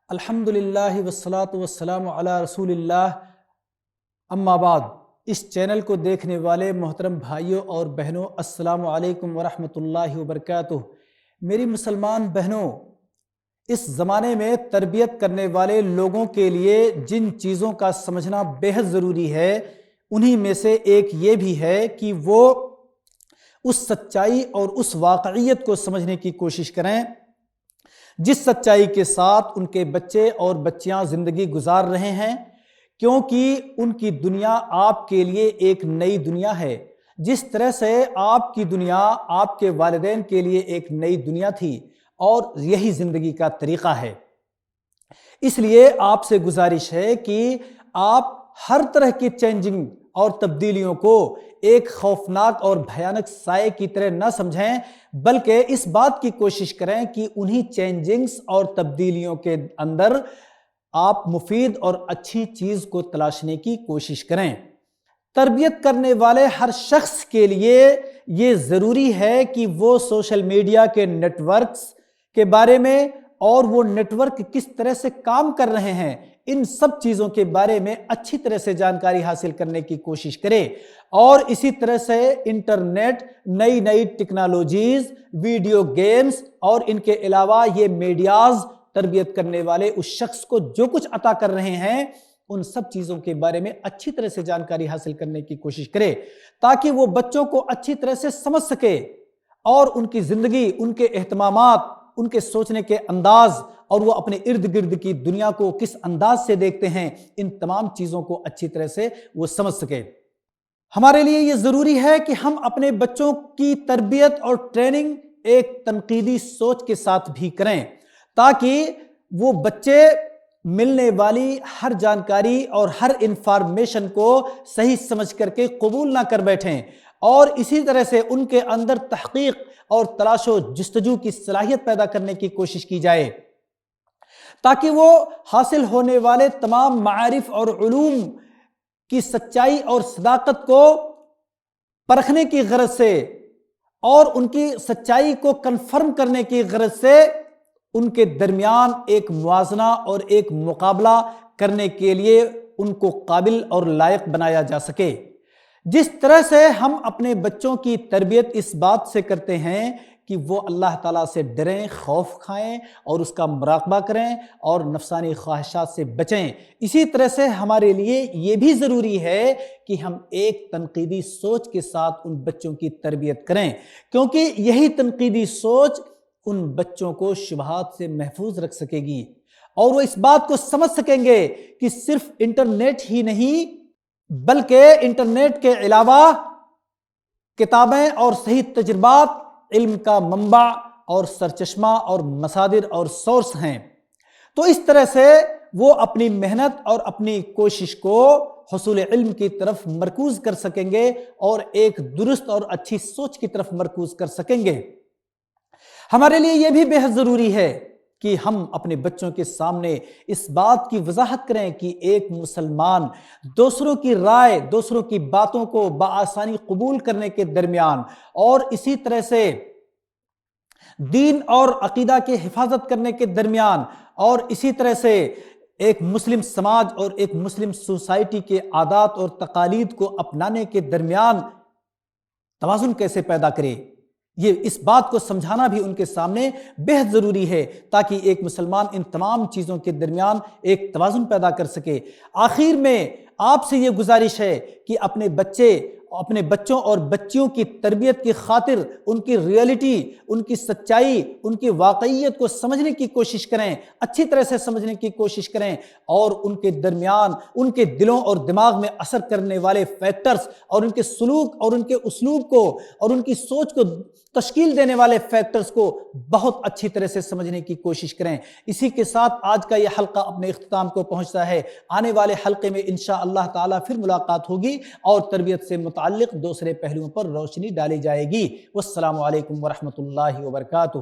الحمدللہ والصلاۃ والسلام علی رسول اللہ، اما بعد۔ اس چینل کو دیکھنے والے محترم بھائیوں اور بہنوں، السلام علیکم ورحمۃ اللہ وبرکاتہ۔ میری مسلمان بہنوں، اس زمانے میں تربیت کرنے والے لوگوں کے لیے جن چیزوں کا سمجھنا بے حد ضروری ہے، انہی میں سے ایک یہ بھی ہے کہ وہ اس سچائی اور اس واقعیت کو سمجھنے کی کوشش کریں جس سچائی کے ساتھ ان کے بچے اور بچیاں زندگی گزار رہے ہیں، کیونکہ ان کی دنیا آپ کے لیے ایک نئی دنیا ہے، جس طرح سے آپ کی دنیا آپ کے والدین کے لیے ایک نئی دنیا تھی، اور یہی زندگی کا طریقہ ہے۔ اس لیے آپ سے گزارش ہے کہ آپ ہر طرح کی چینجنگ اور تبدیلیوں کو ایک خوفناک اور بھیانک سائے کی طرح نہ سمجھیں، بلکہ اس بات کی کوشش کریں کہ انہی چینجنگز اور تبدیلیوں کے اندر آپ مفید اور اچھی چیز کو تلاشنے کی کوشش کریں۔ تربیت کرنے والے ہر شخص کے لیے یہ ضروری ہے کہ وہ سوشل میڈیا کے نیٹ ورکس کے بارے میں اور وہ نیٹ ورک کس طرح سے کام کر رہے ہیں، ان سب چیزوں کے بارے میں اچھی طرح سے جانکاری حاصل کرنے کی کوشش کرے، اور اسی طرح سے انٹرنیٹ، نئی نئی ٹیکنالوجیز، ویڈیو گیمز اور ان کے علاوہ یہ میڈیاز تربیت کرنے والے اس شخص کو جو کچھ عطا کر رہے ہیں، ان سب چیزوں کے بارے میں اچھی طرح سے جانکاری حاصل کرنے کی کوشش کرے، تاکہ وہ بچوں کو اچھی طرح سے سمجھ سکے اور ان کی زندگی، ان کے اہتمامات، ان کے سوچنے کے انداز اور وہ اپنے ارد گرد کی دنیا کو کس انداز سے دیکھتے ہیں، ان تمام چیزوں کو اچھی طرح سے وہ سمجھ سکے۔ ہمارے لیے یہ ضروری ہے کہ ہم اپنے بچوں کی تربیت اور ٹریننگ ایک تنقیدی سوچ کے ساتھ بھی کریں، تاکہ وہ بچے ملنے والی ہر جانکاری اور ہر انفارمیشن کو صحیح سمجھ کر کے قبول نہ کر بیٹھیں، اور اسی طرح سے ان کے اندر تحقیق اور تلاش و جستجو کی صلاحیت پیدا کرنے کی کوشش کی جائے، تاکہ وہ حاصل ہونے والے تمام معارف اور علوم کی سچائی اور صداقت کو پرکھنے کی غرض سے اور ان کی سچائی کو کنفرم کرنے کی غرض سے ان کے درمیان ایک موازنہ اور ایک مقابلہ کرنے کے لیے ان کو قابل اور لائق بنایا جا سکے۔ جس طرح سے ہم اپنے بچوں کی تربیت اس بات سے کرتے ہیں کہ وہ اللہ تعالیٰ سے ڈریں، خوف کھائیں اور اس کا مراقبہ کریں اور نفسانی خواہشات سے بچیں، اسی طرح سے ہمارے لیے یہ بھی ضروری ہے کہ ہم ایک تنقیدی سوچ کے ساتھ ان بچوں کی تربیت کریں، کیونکہ یہی تنقیدی سوچ ان بچوں کو شبہات سے محفوظ رکھ سکے گی، اور وہ اس بات کو سمجھ سکیں گے کہ صرف انٹرنیٹ ہی نہیں بلکہ انٹرنیٹ کے علاوہ کتابیں اور صحیح تجربات علم کا منبع اور سرچشمہ اور مصادر اور سورس ہیں۔ تو اس طرح سے وہ اپنی محنت اور اپنی کوشش کو حصول علم کی طرف مرکوز کر سکیں گے اور ایک درست اور اچھی سوچ کی طرف مرکوز کر سکیں گے۔ ہمارے لیے یہ بھی بے حد ضروری ہے کہ ہم اپنے بچوں کے سامنے اس بات کی وضاحت کریں کہ ایک مسلمان دوسروں کی رائے، دوسروں کی باتوں کو بآسانی قبول کرنے کے درمیان اور اسی طرح سے دین اور عقیدہ کی حفاظت کرنے کے درمیان اور اسی طرح سے ایک مسلم سماج اور ایک مسلم سوسائٹی کے عادات اور تقالید کو اپنانے کے درمیان توازن کیسے پیدا کرے، یہ اس بات کو سمجھانا بھی ان کے سامنے بے حد ضروری ہے، تاکہ ایک مسلمان ان تمام چیزوں کے درمیان ایک توازن پیدا کر سکے۔ آخر میں آپ سے یہ گزارش ہے کہ اپنے بچوں اور بچیوں کی تربیت کی خاطر ان کی ریئلٹی، ان کی سچائی، ان کی واقعیت کو سمجھنے کی کوشش کریں، اچھی طرح سے سمجھنے کی کوشش کریں، اور ان کے درمیان ان کے دلوں اور دماغ میں اثر کرنے والے فیکٹرز اور ان کے سلوک اور ان کے اسلوب کو اور ان کی سوچ کو تشکیل دینے والے فیکٹرز کو بہت اچھی طرح سے سمجھنے کی کوشش کریں۔ اسی کے ساتھ آج کا یہ حلقہ اپنے اختتام کو پہنچتا ہے۔ آنے والے حلقے میں انشاءاللہ تعالی پھر ملاقات ہوگی اور تربیت سے متعلق دوسرے پہلوؤں پر روشنی ڈالی جائے گی۔ والسلام علیکم ورحمۃ اللہ وبرکاتہ۔